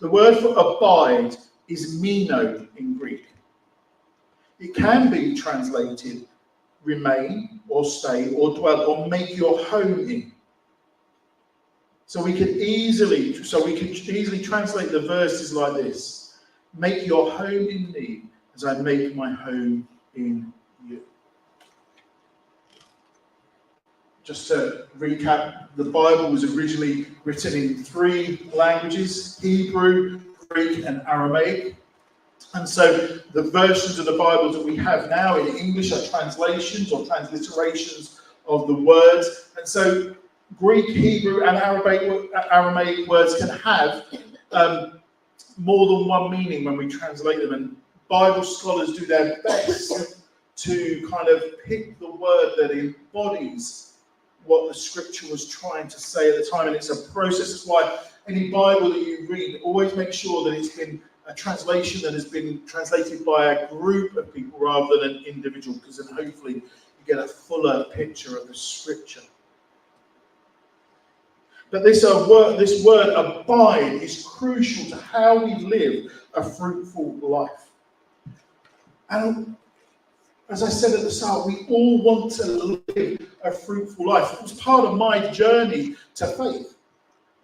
The word for abide is meno in Greek. It can be translated remain or stay or dwell or make your home in. So we could easily translate the verses like this: make your home in me as I make my home in you. Just to recap, the Bible was originally written in 3 languages: Hebrew, Greek, and Aramaic. And so the versions of the Bible that we have now in English are translations or transliterations of the words. And so Greek, Hebrew, and Aramaic words can have more than one meaning when we translate them. And Bible scholars do their best to kind of pick the word that embodies what the scripture was trying to say at the time. And it's a process. That's why any Bible that you read, always make sure that it's been a translation that has been translated by a group of people rather than an individual, because then hopefully you get a fuller picture of the scripture. But this word abide is crucial to how we live a fruitful life. And as I said at the start, we all want to live a fruitful life. It was part of my journey to faith.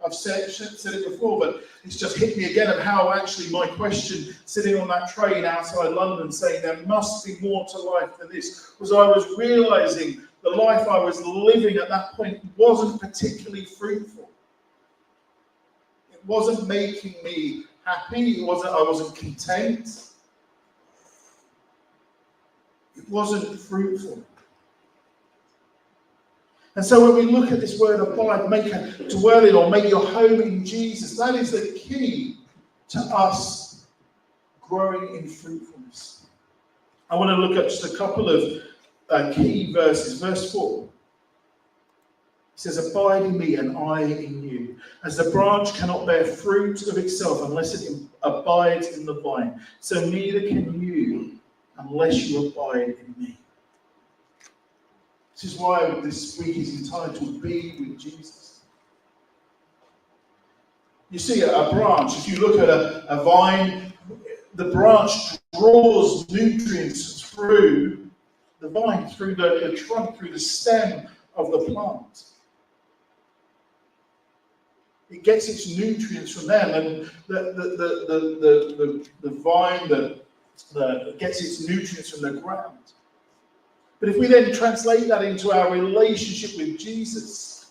I've said it before, but it's just hit me again of how actually my question, sitting on that train outside London saying there must be more to life than this, was I was realising the life I was living at that point wasn't particularly fruitful. It wasn't making me happy. I wasn't content. It wasn't fruitful. And so when we look at this word abide, make a dwell in or make your home in Jesus, that is the key to us growing in fruitfulness. I want to look at just a couple of key verses. Verse 4. It says, abide in me and I in you. As the branch cannot bear fruit of itself unless it abides in the vine, so neither can you unless you abide in me. This is why this week is entitled Be with Jesus. You see, a branch, if you look at a vine, the branch draws nutrients through the vine, through the trunk, through the stem of the plant. It gets its nutrients from them, and the vine gets its nutrients from the ground. But if we then translate that into our relationship with Jesus,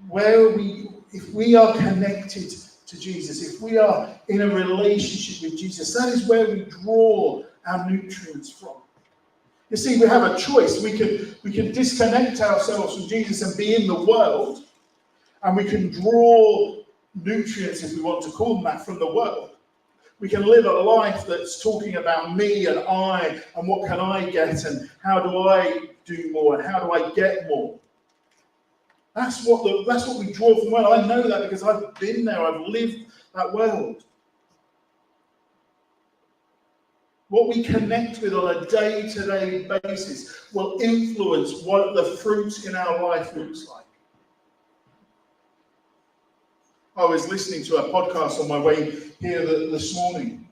if we are connected to Jesus, if we are in a relationship with Jesus, that is where we draw our nutrients from. You see, we have a choice. We can disconnect ourselves from Jesus and be in the world, and we can draw nutrients, if we want to call them that, from the world. We can live a life that's talking about me and I and what can I get and how do I do more and how do I get more. That's what we draw from the world. I know that because I've been there. I've lived that world. What we connect with on a day-to-day basis will influence what the fruit in our life looks like. I was listening to a podcast on my way here this morning,